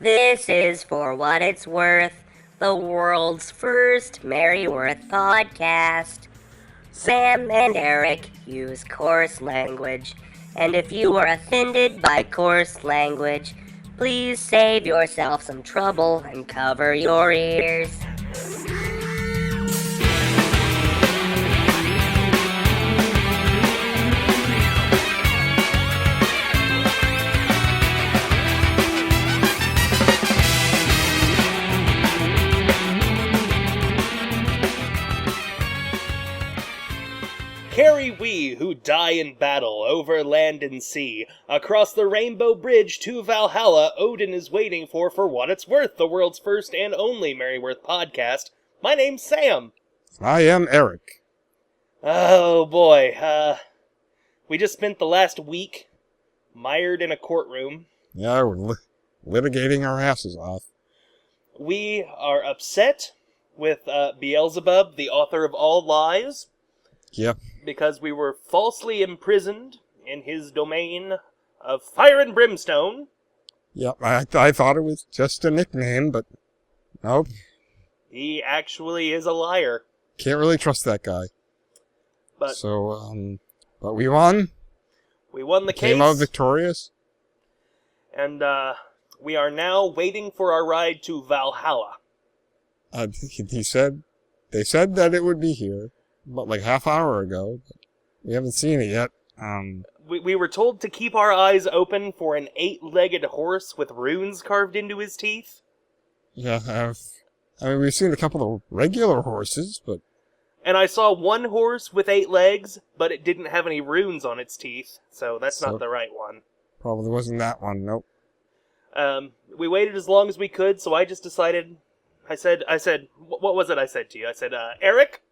This is For What It's Worth, the world's first Merryworth podcast. Sam and Eric use coarse language, and if you are offended by coarse language, please save yourself some trouble and cover your ears. Carry we who die in battle, over land and sea, across the rainbow bridge to Valhalla, Odin is waiting for what it's worth, the world's first and only Merryworth podcast. My name's Sam. I am Eric. Oh boy, we just spent the last week mired in a courtroom. Yeah, we're litigating our asses off. We are upset with Beelzebub, the author of all lies. Yep. Because we were falsely imprisoned in his domain of fire and brimstone. Yep, I thought it was just a nickname, but nope. He actually is a liar. Can't really trust that guy. But we won. We won the case. Came out victorious. And we are now waiting for our ride to Valhalla. They said that it would be here. About like half hour ago, but we haven't seen it yet. We were told to keep our eyes open for an 8-legged horse with runes carved into his teeth. Yeah, we've seen a couple of regular horses, but... And I saw one horse with 8 legs, but it didn't have any runes on its teeth, so that's not the right one. Probably wasn't that one, nope. We waited as long as we could, so I just decided... I said, what was it I said to you? I said, Eric?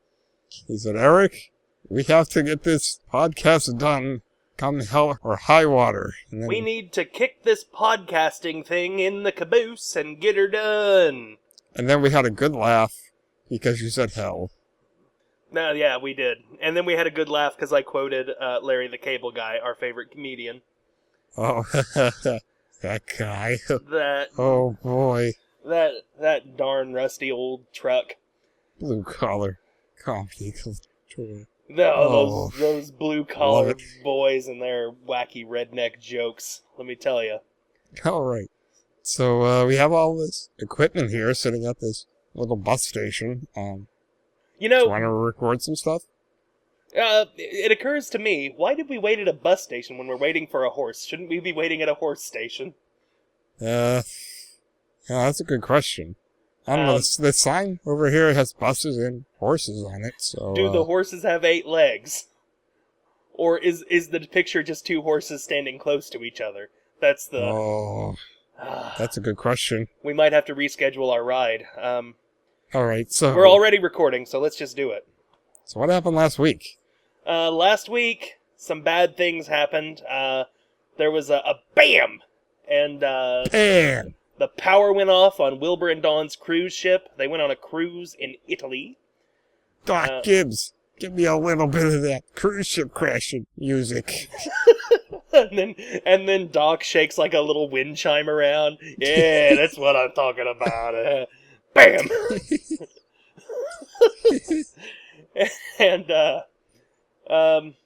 He said, Eric, we have to get this podcast done, come hell or high water. And then, we need to kick this podcasting thing in the caboose and get her done. And then we had a good laugh because you said hell. No, yeah, we did. And then we had a good laugh because I quoted Larry the Cable Guy, our favorite comedian. Oh, that guy. That. Oh, boy. That darn rusty old truck. Blue collar. Comedy. No, those blue-collar boys and their wacky redneck jokes, let me tell you. All right. So, we have all this equipment here sitting at this little bus station. You know... Do you want to record some stuff? It occurs to me, why did we wait at a bus station when we're waiting for a horse? Shouldn't we be waiting at a horse station? Yeah, that's a good question. I don't know, the sign over here has buses and horses on it, so... Do the horses have 8 legs? Or is the picture just 2 horses standing close to each other? That's the... Oh, that's a good question. We might have to reschedule our ride. Alright, so... We're already recording, so let's just do it. So what happened last week? Last week, some bad things happened. There was a BAM! And, Bam! The power went off on Wilbur and Dawn's cruise ship. They went on a cruise in Italy. Doc Gibbs, give me a little bit of that cruise ship crashing music. and then Doc shakes like a little wind chime around. Yeah, that's what I'm talking about. Bam! And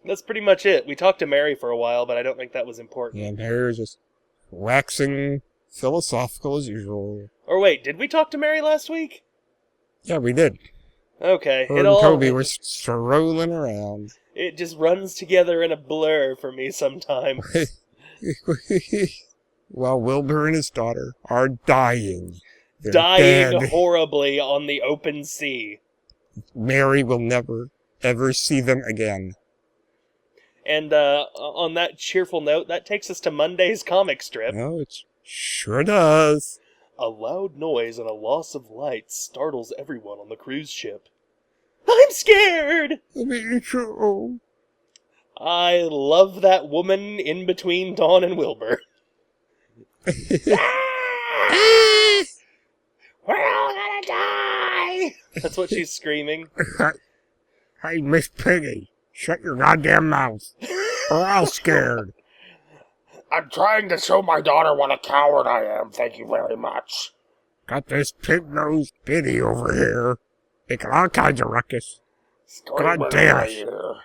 that's pretty much it. We talked to Mary for a while, but I don't think that was important. Yeah, Mary was just waxing philosophical as usual. Or wait, did we talk to Mary last week? Yeah, we did. Okay. Her and Toby were strolling around. It just runs together in a blur for me sometimes. While Wilbur and his daughter are dying. They're dying dead. Horribly on the open sea. Mary will never, ever see them again. And on that cheerful note, that takes us to Monday's comic strip. No, it sure does. A loud noise and a loss of light startles everyone on the cruise ship. I'm scared! Me too. I love that woman in between Dawn and Wilbur. We're all gonna die! That's what she's screaming. Hey, Miss Piggy, shut your goddamn mouth. We're all scared. I'm trying to show my daughter what a coward I am, thank you very much. Got this pig-nosed Biddy over here, making all kinds of ruckus. Screaming God damn in my it. ear.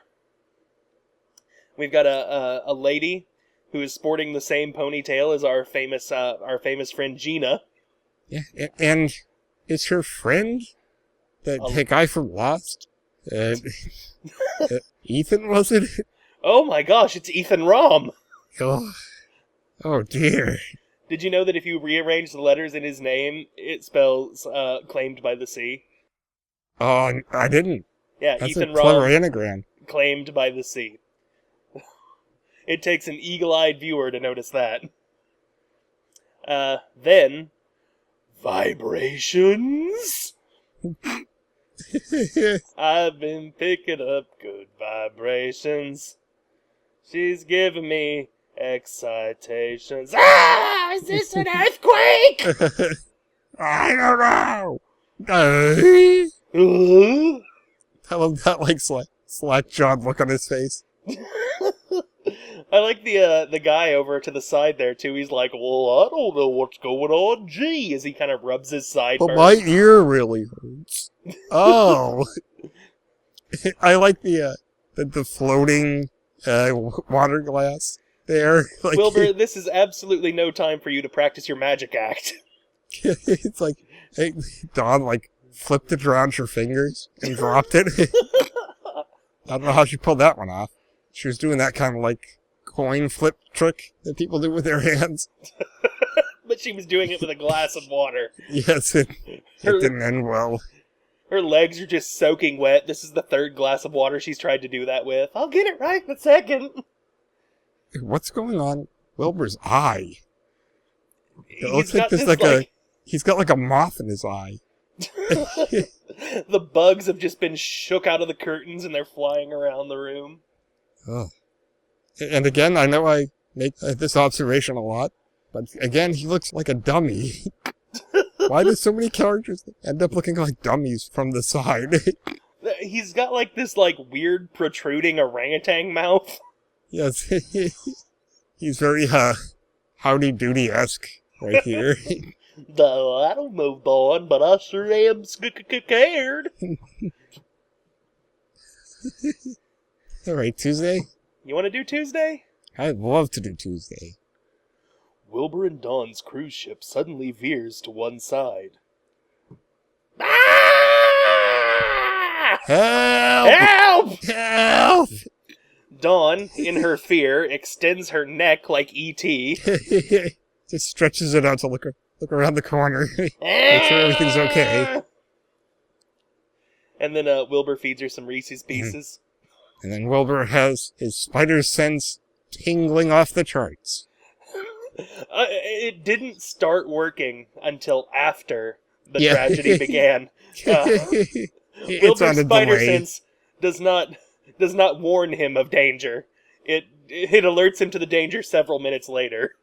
We've got a lady who is sporting the same ponytail as our famous friend Gina. Yeah, and is her friend the guy from Lost? Ethan, was it? Oh my gosh, it's Ethan Rom! Oh dear. Did you know that if you rearrange the letters in his name, it spells claimed by the sea? Oh, I didn't. Yeah, That's Ethan a clever Rom, anagram. claimed by the sea. It takes an eagle-eyed viewer to notice that. Then, vibrations? I've been picking up good vibrations. She's giving me excitations. Ah! Is this an earthquake? I don't know. I love that, like, slack-jawed look on his face. I like the guy over to the side there, too. He's like, well, I don't know what's going on. Gee, as he kind of rubs his sideburns. But my ear really hurts. Oh. I like the floating water glass there. Like, Wilbur, this is absolutely no time for you to practice your magic act. It's like, hey, Dawn, like, flipped it around her fingers and dropped it. I don't know how she pulled that one off. She was doing that kind of, like, coin flip trick that people do with their hands. But she was doing it with a glass of water. Yes, it didn't end well. Her legs are just soaking wet. This is the third glass of water she's tried to do that with. I'll get it right in a second. What's going on? Wilbur's eye. It looks He's like got there's like he's got like a moth in his eye. The bugs have just been shook out of the curtains and they're flying around the room. Oh. And again, I know I make this observation a lot, but again, he looks like a dummy. Why do so many characters end up looking like dummies from the side? He's got like this weird protruding orangutan mouth. Yes, he's very Howdy Doody-esque right here. No, I don't know, Dawn, but I sure am scared. All right, Tuesday? You want to do Tuesday? I'd love to do Tuesday. Wilbur and Dawn's cruise ship suddenly veers to one side. Help! Help! Help! Dawn, in her fear, extends her neck like E.T. Just stretches it out to look around the corner. Make sure everything's okay. And then Wilbur feeds her some Reese's Pieces. And then Wilbur has his spider sense tingling off the charts. It didn't start working until after the tragedy began. Wilbur's spider sense does not warn him of danger. It alerts him to the danger several minutes later.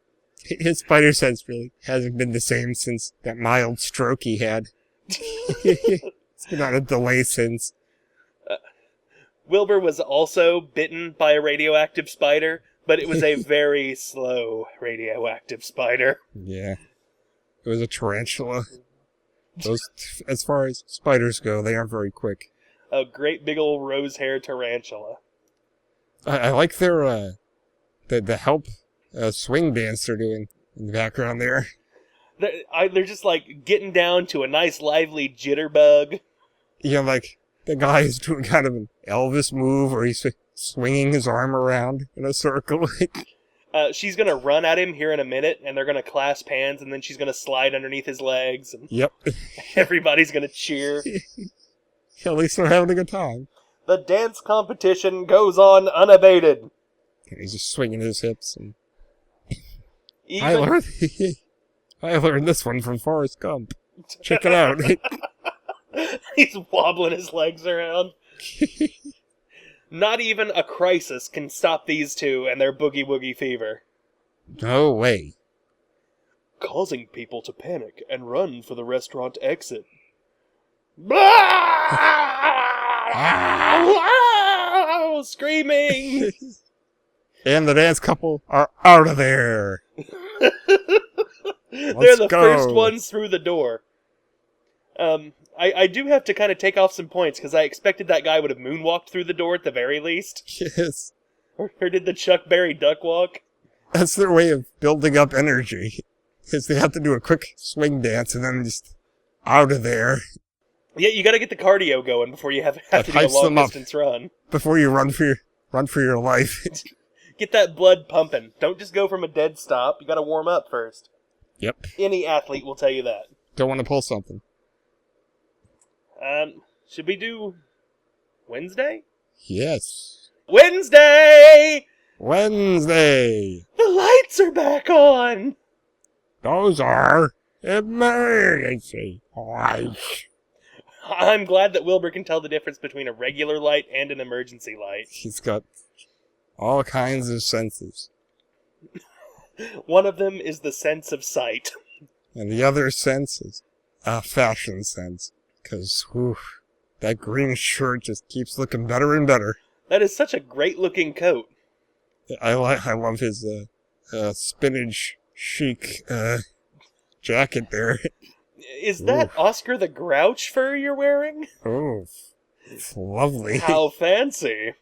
His spider sense really hasn't been the same since that mild stroke he had. It's been on a delay since. Wilbur was also bitten by a radioactive spider, but it was a very slow radioactive spider. Yeah. It was a tarantula. Those, as far as spiders go, they aren't very quick. A great big old rose hair tarantula. I like their, the help swing dance they're doing in the background there. They're just getting down to a nice lively jitterbug. Yeah, like the guy is doing kind of an Elvis move where he's swinging his arm around in a circle. She's going to run at him here in a minute, and they're going to clasp hands, and then she's going to slide underneath his legs. And yep. Everybody's going to cheer. At least they're having a good time. The dance competition goes on unabated. And he's just swinging his hips. And Even... I learned this one from Forrest Gump. Check it out. He's wobbling his legs around. Not even a crisis can stop these two and their boogie-woogie fever. No way. Causing people to panic and run for the restaurant exit. Screaming! And the dance couple are out of there. They're the go. first ones through the door. I do have to kind of take off some points, because I expected that guy would have moonwalked through the door at the very least. Yes. Or did the Chuck Berry duck walk? That's their way of building up energy. Is they have to do a quick swing dance and then just out of there. Yeah, you gotta get the cardio going before you have to do a hypes them long up. distance run. Before you run for your life. Get that blood pumping. Don't just go from a dead stop. You gotta warm up first. Yep. Any athlete will tell you that. Don't want to pull something. Should we do Wednesday? Yes. Wednesday! Wednesday. The lights are back on! Those are emergency lights. I'm glad that Wilbur can tell the difference between a regular light and an emergency light. He's got all kinds of senses. One of them is the sense of sight. And the other sense is a fashion sense. Because, that green shirt just keeps looking better and better. That is such a great-looking coat. I love his spinach chic jacket there. Is that Oscar the Grouch fur you're wearing? Oh, it's lovely. How fancy.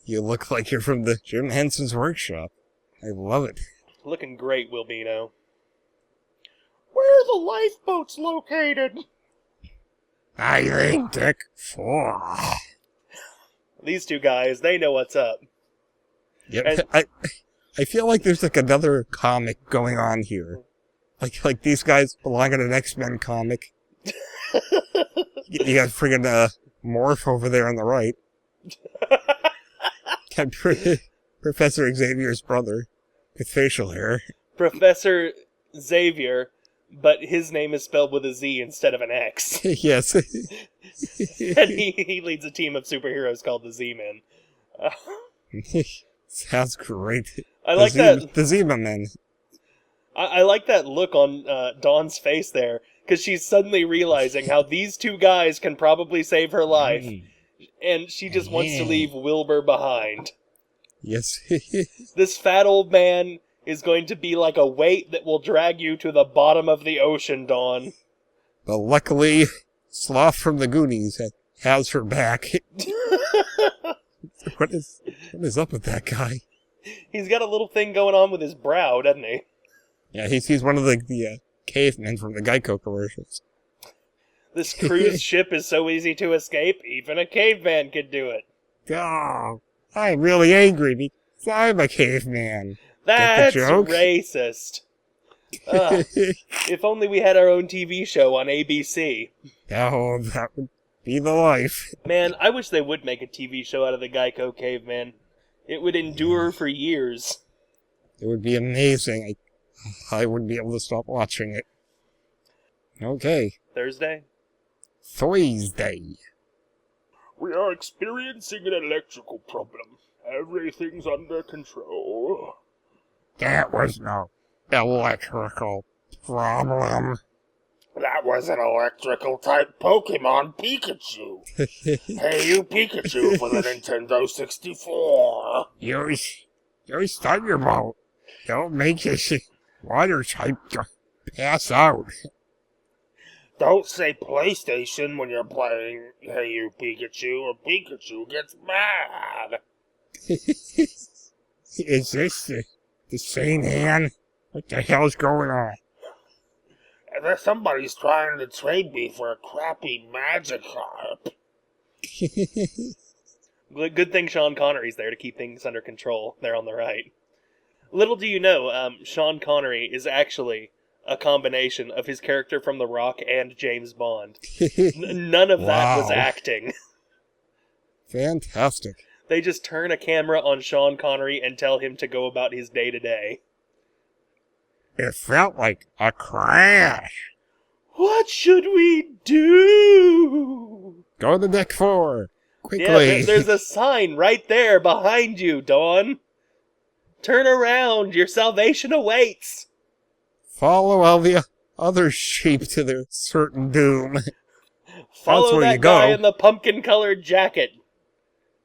You look like you're from the Jim Henson's workshop. I love it. Looking great, Wilbino. Where are the lifeboats located? I think deck 4. These two guys, they know what's up. Yep. I feel like there's like another comic going on here. Like these guys belong in an X-Men comic. You got friggin' Morph over there on the right. Got Professor Xavier's brother with facial hair. Professor Xavier, but his name is spelled with a Z instead of an X. Yes. And he leads a team of superheroes called the Z-Men. Sounds great. I like that. The Zima Men. I like that look on Dawn's face there, because she's suddenly realizing how these two guys can probably save her life, and she just wants to leave Wilbur behind. Yes. This fat old man is going to be like a weight that will drag you to the bottom of the ocean, Dawn. But luckily, Sloth from the Goonies has her back. What is up with that guy? He's got a little thing going on with his brow, doesn't he? Yeah, he's one of the cavemen from the Geico commercials. This cruise ship is so easy to escape, even a caveman could do it. Oh, I'm really angry because I'm a caveman. That's Get the joke? racist. If only we had our own TV show on ABC. Oh, that would be the life. Man, I wish they would make a TV show out of the Geico caveman. It would endure for years. It would be amazing. I wouldn't be able to stop watching it. Okay. Thursday? Thursday. We are experiencing an electrical problem. Everything's under control. That was no electrical problem. That was an electrical type Pokemon Pikachu. Hey, you Pikachu for the Nintendo 64. You start your boat. Don't make this water type pass out. Don't say PlayStation when you're playing Hey, you Pikachu, or Pikachu gets mad. Is this the same hand? What the hell's going on? And there's somebody's trying to trade me for a crappy Magikarp. Good thing Sean Connery's there to keep things under control there on the right. Little do you know, Sean Connery is actually a combination of his character from The Rock and James Bond. None of that was acting. Fantastic. They just turn a camera on Sean Connery and tell him to go about his day-to-day. It felt like a crash. What should we do? Go to deck 4. Quickly. Yeah, there's a sign right there behind you, Dawn. Turn around. Your salvation awaits. Follow all the other sheep to their certain doom. Follow where that you go. guy in the pumpkin-colored jacket.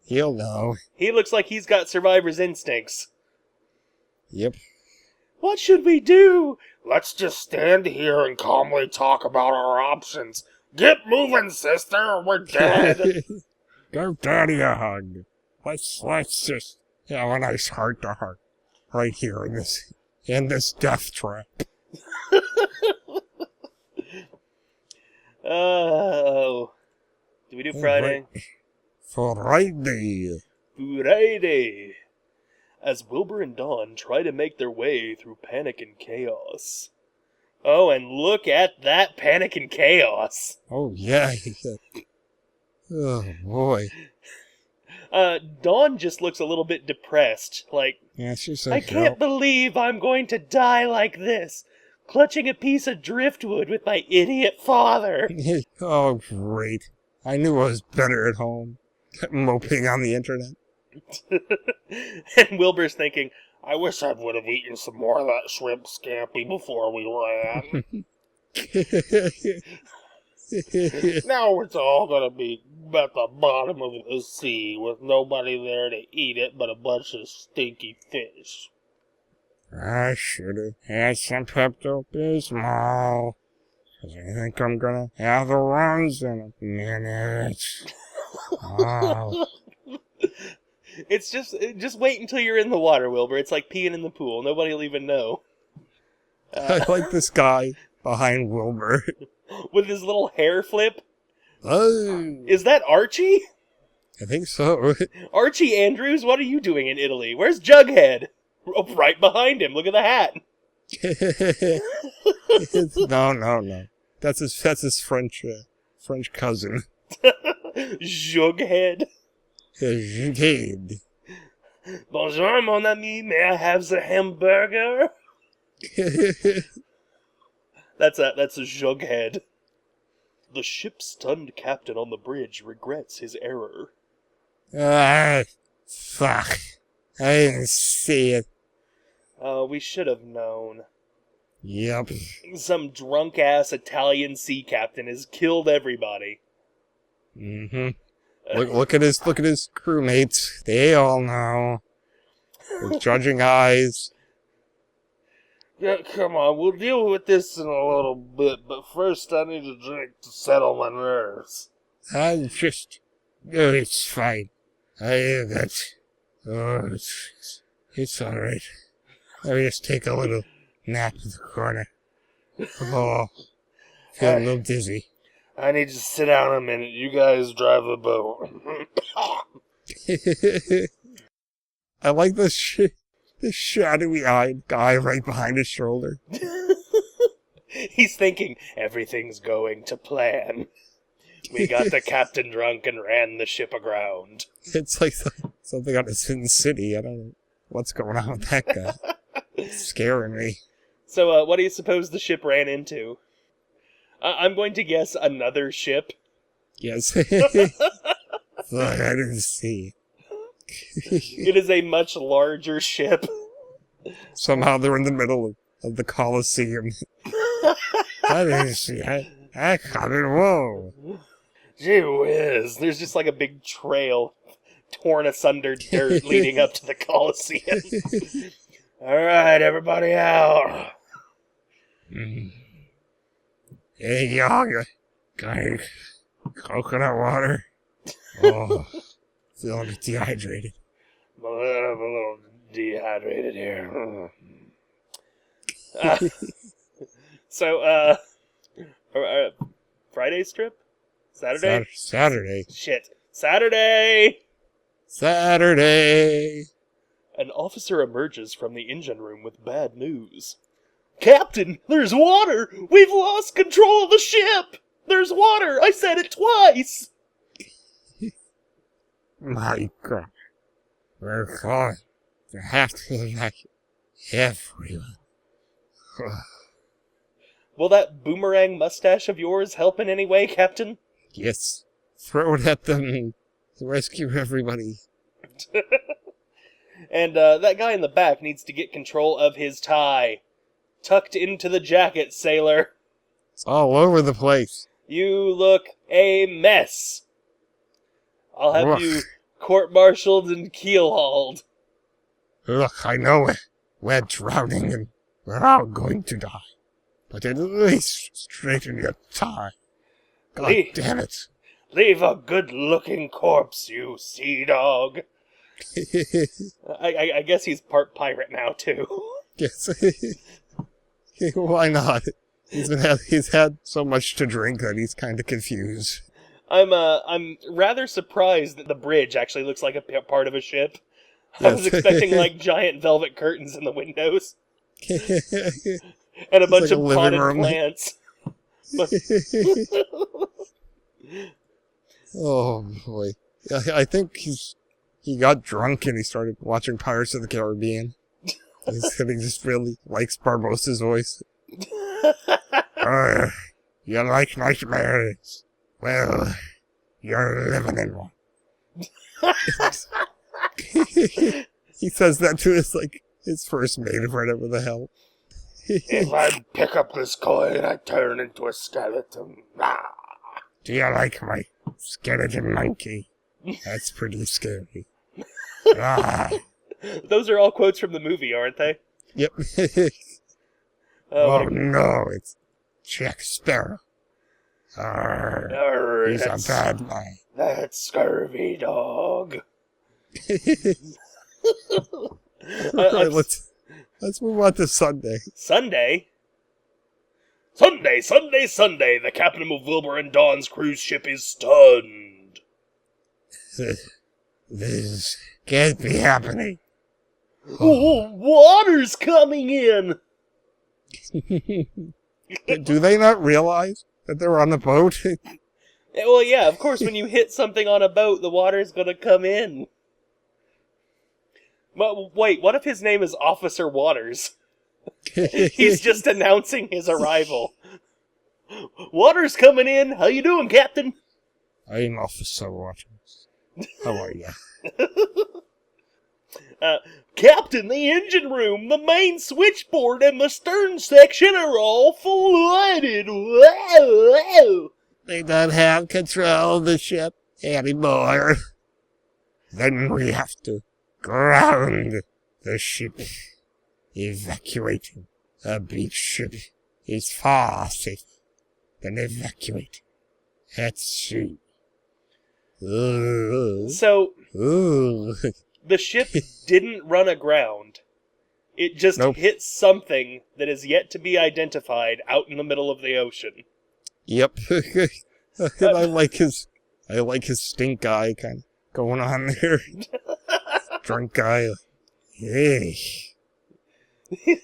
He'll know. He looks like he's got survivor's instincts. Yep. What should we do? Let's just stand here and calmly talk about our options. Get moving, sister. We're dead. Give Daddy a hug. Let's just have a nice heart to heart right here in this death trap. Oh. Do we do Friday? Friday. Friday. As Wilbur and Dawn try to make their way through panic and chaos. Oh, and look at that panic and chaos. Oh, yeah. Oh, boy. Dawn just looks a little bit depressed. Like, Yeah, she's I can't believe I'm going to die like this. Clutching a piece of driftwood with my idiot father. Oh, great. I knew I was better at home. Moping on the internet. And Wilbur's thinking, I wish I would have eaten some more of that shrimp scampi before we ran. Now it's all gonna be at the bottom of the sea with nobody there to eat it but a bunch of stinky fish. I should have had some Pepto-Bismol. 'Cause I think I'm gonna have the runs in a minute. Oh. It's just wait until you're in the water, Wilbur. It's like peeing in the pool. Nobody'll even know. I like this guy behind Wilbur. With his little hair flip. Oh, Is that Archie? I think so. Archie Andrews, what are you doing in Italy? Where's Jughead? Oh, right behind him. Look at the hat. No. That's his French cousin. Jughead. Jughead. Bonjour, mon ami. May I have the hamburger? That's a Jughead. The ship's stunned captain on the bridge regrets his error. Fuck. I didn't see it. We should have known. Yep. Some drunk-ass Italian sea captain has killed everybody. Mm-hmm. Look at his crewmates. They all know. With judging eyes. Yeah, come on, we'll deal with this in a little bit, but first I need a drink to settle my nerves. It's fine. It's alright. Let me just take a little nap in the corner. Oh, feel a little dizzy. I need to sit down a minute. You guys drive the boat. I like this shadowy-eyed guy right behind his shoulder. He's thinking, everything's going to plan. We got the captain drunk and ran the ship aground. It's like something out of Sin City. I don't know what's going on with that guy. It's scaring me. So, what do you suppose the ship ran into? I'm going to guess another ship. Yes. Fuck, I didn't see. It is a much larger ship. Somehow they're in the middle of the Colosseum. I didn't see. I caught it. Whoa. Gee whiz. There's just like a big trail, torn asunder dirt leading up to the Colosseum. Alright, everybody out. Hey, y'all, got any coconut water? Oh, feeling a bit dehydrated. I'm a little dehydrated here. So, Friday's trip? Saturday? Saturday. Shit. Saturday! Saturday! An officer emerges from the engine room with bad news. Captain, there's water! We've lost control of the ship! There's water! I said it twice! My God. We're going to have to evacuate everyone. Will that boomerang mustache of yours help in any way, Captain? Yes. Throw it at them to rescue everybody. And that guy in the back needs to get control of his tie. Tucked into the jacket, sailor. It's all over the place. You look a mess. I'll have Ugh. you court-martialed and keel-hauled. Look, I know we're drowning and we're all going to die. But at least straighten your tie. God damn it. Leave a good-looking corpse, you sea dog. I guess he's part pirate now, too. Yes. Why not? He's had so much to drink that he's kind of confused. I'm rather surprised that the bridge actually looks like a part of a ship. Yes. I was expecting, like, giant velvet curtains in the windows. And a bunch of potted plants. Oh, boy. I think he got drunk and he started watching Pirates of the Caribbean. He just really likes Barbossa's voice. You like nightmares? Well, you're living in one. He says that to his first mate or whatever the hell. If I pick up this coin, I turn into a skeleton. Do you like my skeleton monkey? That's pretty scary. Those are all quotes from the movie, aren't they? Yep. Oh no, it's Jack Sparrow. He's a bad man. That scurvy dog. Right, let's move on to Sunday. Sunday? Sunday! The captain of Wilbur and Dawn's cruise ship is stunned. This can't be happening. Oh, water's coming in! Do they not realize that they're on the boat? Well, yeah, of course, when you hit something on a boat, the water's gonna come in. But wait, what if his name is Officer Waters? He's just announcing his arrival. Water's coming in! How you doing, Captain? I'm Officer Waters. How are you? Captain, the engine room, the main switchboard, and the stern section are all flooded. Whoa! They don't have control of the ship anymore. Then we have to ground the ship. Evacuating a beach ship is far safer than evacuating at sea. Ooh. So, Ooh. The ship didn't run aground. It just hit something that is yet to be identified out in the middle of the ocean. Yep. And I like his stink eye kind of going on there. Drunk guy. Hey.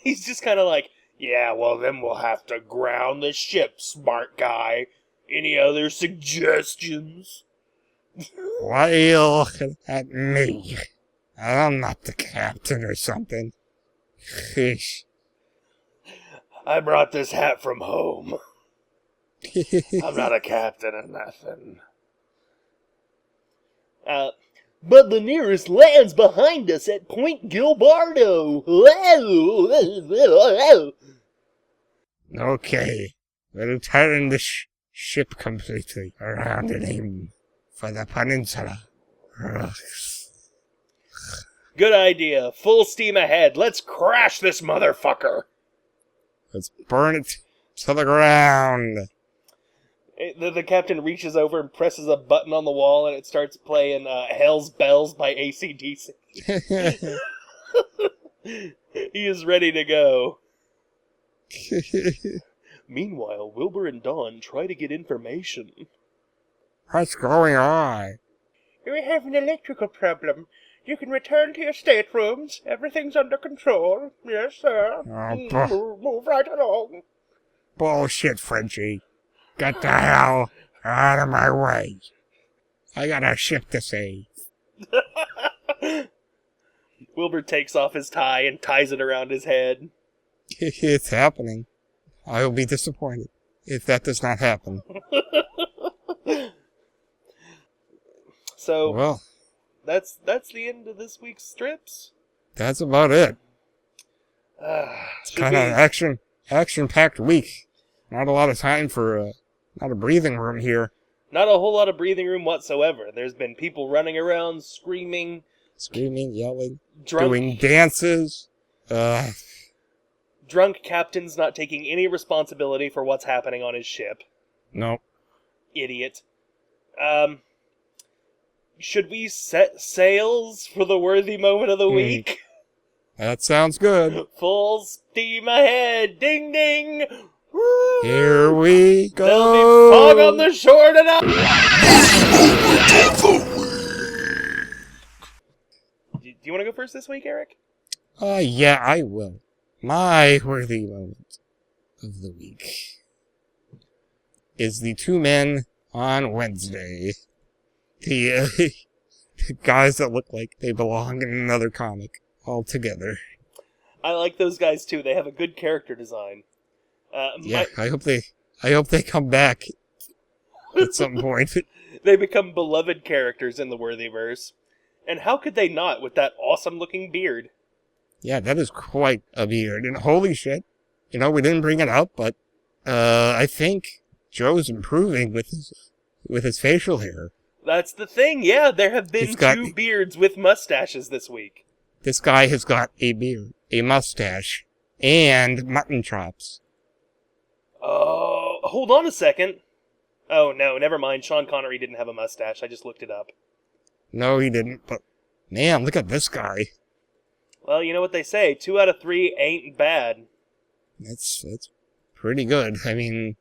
He's just kind of like, yeah, well then we'll have to ground the ship, smart guy. Any other suggestions? Why are you looking at me? I'm not the captain or something. I brought this hat from home. I'm not a captain or nothing. But the nearest land's behind us at Point Gilbardo. Okay, we'll turn the ship completely around and aim for the peninsula. Good idea. Full steam ahead. Let's crash this motherfucker. Let's burn it to the ground. The captain reaches over and presses a button on the wall, and it starts playing Hell's Bells by AC/DC. He is ready to go. Meanwhile, Wilbur and Dawn try to get information. What's going on? We have an electrical problem. You can return to your staterooms. Everything's under control. Yes, sir. Move right along. Bullshit, Frenchie. Get the hell out of my way. I got a ship to save. Wilbur takes off his tie and ties it around his head. It's happening. I will be disappointed if that does not happen. So, well, that's the end of this week's strips. That's about it. It's kind of action-packed week. Not a lot of time for not a breathing room here. Not a whole lot of breathing room whatsoever. There's been people running around, screaming, yelling, drunk, doing dances. Drunk captain's not taking any responsibility for what's happening on his ship. No. Idiot. Should we set sails for the worthy moment of the week? That sounds good. Full steam ahead. Ding ding. Here we go. There'll be fog on the shore tonight. Do you want to go first this week, Eric? Yeah, I will. My worthy moment of the week is the two men on Wednesday. The guys that look like they belong in another comic all together. I like those guys too. They have a good character design. Yeah, I hope they come back at some point. They become beloved characters in the Worthyverse. And how could they not with that awesome-looking beard? Yeah, that is quite a beard. And holy shit, we didn't bring it up, but I think Joe's improving with his facial hair. That's the thing, yeah. There have been two beards with mustaches this week. This guy has got a beard, a mustache, and mutton chops. Oh, hold on a second. Oh, no, never mind. Sean Connery didn't have a mustache. I just looked it up. No, he didn't, but man, look at this guy. Well, you know what they say. 2 out of 3 ain't bad. That's pretty good. I mean,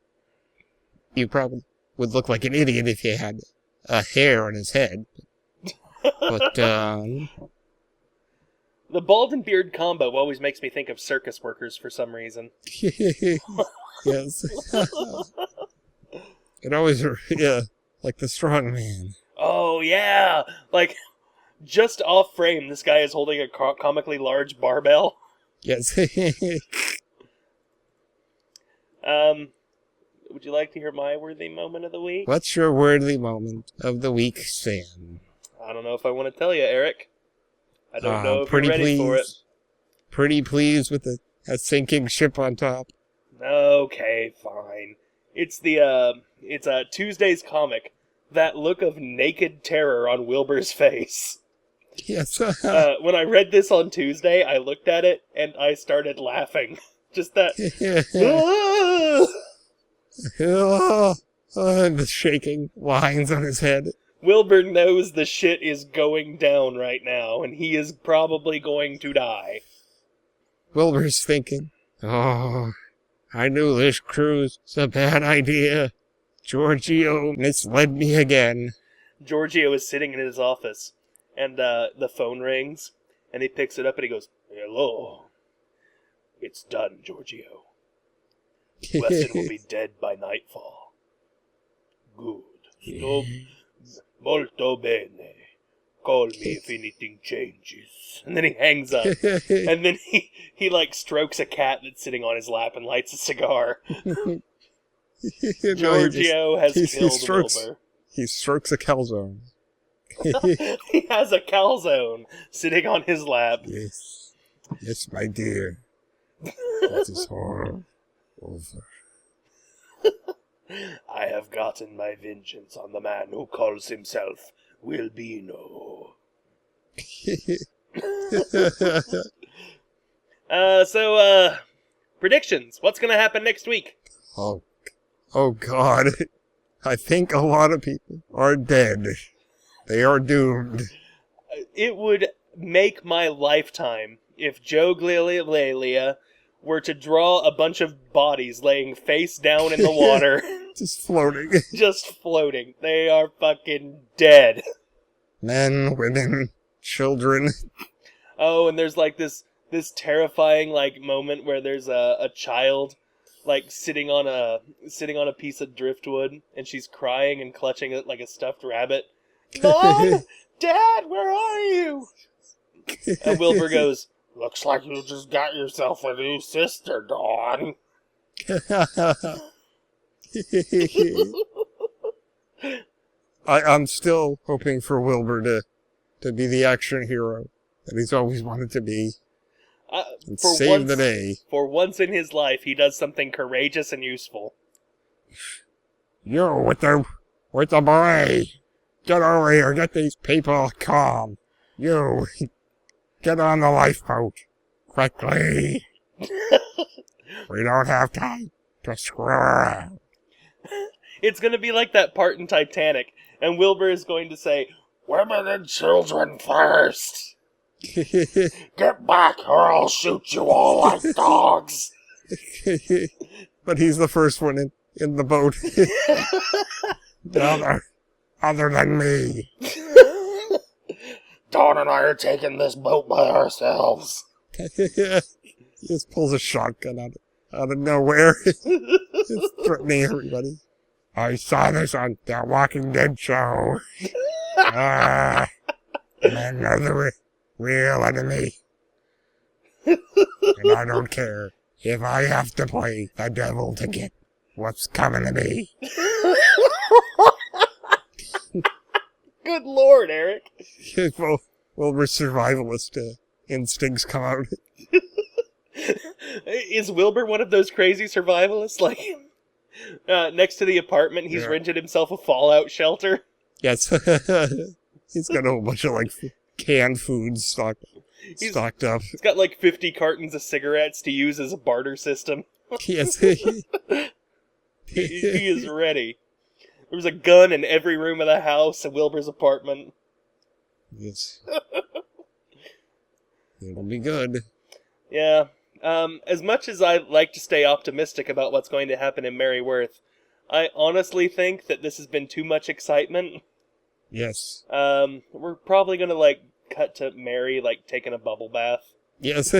you probably would look like an idiot if you had a hair on his head. But, The bald and beard combo always makes me think of circus workers for some reason. Yes. It always, yeah, like the strong man. Oh, yeah! Like, just off frame, this guy is holding a comically large barbell. Yes. Would you like to hear my worthy moment of the week? What's your worthy moment of the week, Sam? I don't know if I want to tell you, Eric. I don't know if you're ready for it. Pretty pleased with a sinking ship on top. Okay, fine. It's a Tuesday's comic. That look of naked terror on Wilbur's face. Yes. When I read this on Tuesday, I looked at it and I started laughing. Just that. And the shaking lines on his head. Wilbur knows the shit is going down right now, and he is probably going to die. Wilbur's thinking, oh, I knew this cruise was a bad idea. Giorgio misled me again. Giorgio is sitting in his office, and the phone rings, and he picks it up and he goes, "Hello. It's done, Giorgio. Weston will be dead by nightfall. Good. Molto bene. Call me if anything changes." And then he hangs up. And then he like strokes a cat that's sitting on his lap and lights a cigar. Giorgio has killed Wilbur. He strokes a calzone. He has a calzone sitting on his lap. Yes. Yes, my dear. That is all over. I have gotten my vengeance on the man who calls himself Wilbino. So, predictions. What's going to happen next week? Oh God. I think a lot of people are dead. They are doomed. It would make my lifetime if Joe Glialia were to draw a bunch of bodies laying face down in the water. Just floating. Just floating. They are fucking dead. Men, women, children. Oh, and there's like this terrifying like moment where there's a child like sitting on a piece of driftwood, and she's crying and clutching it like a stuffed rabbit. Mom! Dad, where are you? And Wilbur goes, "Looks like you just got yourself a new sister, Dawn." I'm still hoping for Wilbur to be the action hero that he's always wanted to be. And save the day. For once in his life, he does something courageous and useful. Yo, with the with the boy. Get over here, get these people calm. You, get on the lifeboat. Quickly. We don't have time to screw around. It's going to be like that part in Titanic, and Wilbur is going to say, Women and children first. Get back or I'll shoot you all like dogs. But he's the first one in the boat. Other than me. Dawn and I are taking this boat by ourselves. He just pulls a shotgun out of nowhere. Just threatening everybody. I saw this on the Walking Dead show. Men are the real enemy. And I don't care if I have to play the devil to get what's coming to me. Good Lord, Eric. Wilbur's survivalist instincts come out. Is Wilbur one of those crazy survivalists? Like, next to the apartment, he's rented himself a fallout shelter. Yes. He's got a whole bunch of, like, canned foods stocked up. He's got, like, 50 cartons of cigarettes to use as a barter system. Yes. He is ready. There's a gun in every room of the house at Wilbur's apartment. Yes. It'll be good. Yeah. As much as I like to stay optimistic about what's going to happen in Merryworth, I honestly think that this has been too much excitement. Yes. We're probably gonna, like, cut to Mary, like, taking a bubble bath. Yes.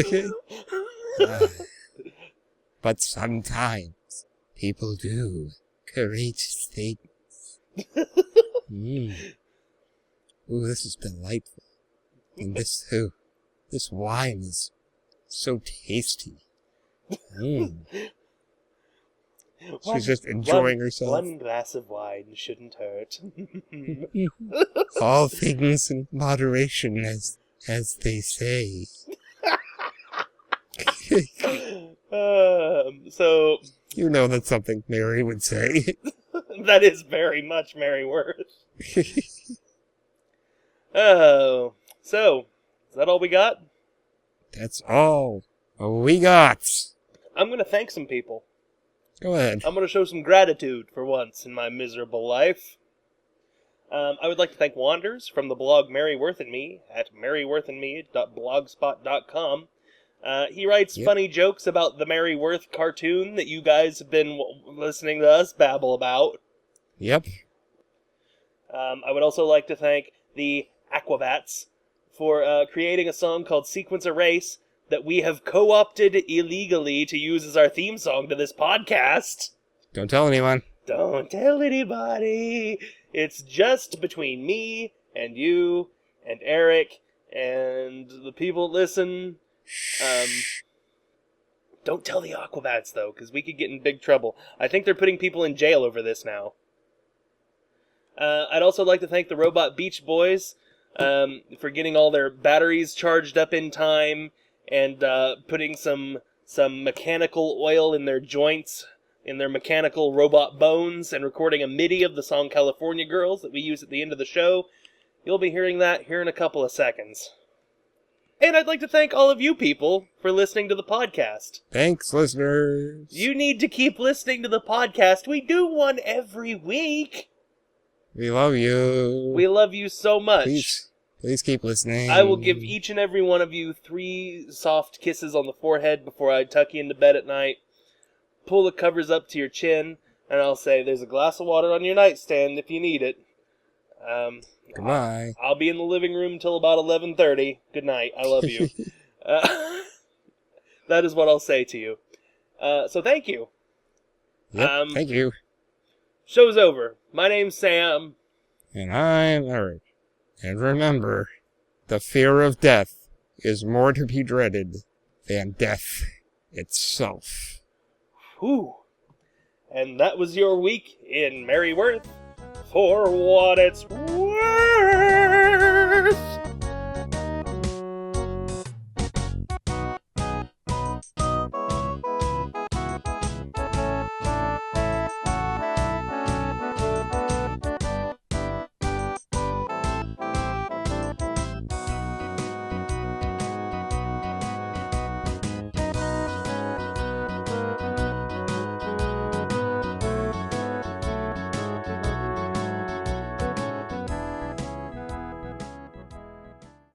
But sometimes people do courageous things. Ooh, this is delightful. And this wine is so tasty. She's just enjoying herself. One glass of wine shouldn't hurt. All things in moderation, as they say. So... You know that's something Mary would say. That is very much Merryworth. Oh, so, is that all we got? That's all we got. I'm going to thank some people. Go ahead. I'm going to show some gratitude for once in my miserable life. I would like to thank Wanders from the blog Merryworth and Me at merryworthandme.blogspot.com. He writes funny jokes about the Merryworth cartoon that you guys have been listening to us babble about. Yep. I would also like to thank the Aquabats for creating a song called Sequence Erase that we have co-opted illegally to use as our theme song to this podcast. Don't tell anyone. Don't tell anybody. It's just between me and you and Eric and the people that listen. Don't tell the Aquabats, though, because we could get in big trouble. I think they're putting people in jail over this now. I'd also like to thank the Robot Beach Boys for getting all their batteries charged up in time and putting some mechanical oil in their joints, in their mechanical robot bones, and recording a MIDI of the song California Girls that we use at the end of the show. You'll be hearing that here in a couple of seconds. And I'd like to thank all of you people for listening to the podcast. Thanks, listeners. You need to keep listening to the podcast. We do one every week. We love you. We love you so much. Please keep listening. I will give each and every one of you 3 soft kisses on the forehead before I tuck you into bed at night. Pull the covers up to your chin, and I'll say, there's a glass of water on your nightstand if you need it. Goodbye. I'll be in the living room till about 11:30. Good night. I love you. That is what I'll say to you. So thank you. Yep, thank you. Show's over. My name's Sam. And I'm Eric. And remember, the fear of death is more to be dreaded than death itself. Whew. And that was your week in Merryworth. For what it's worth.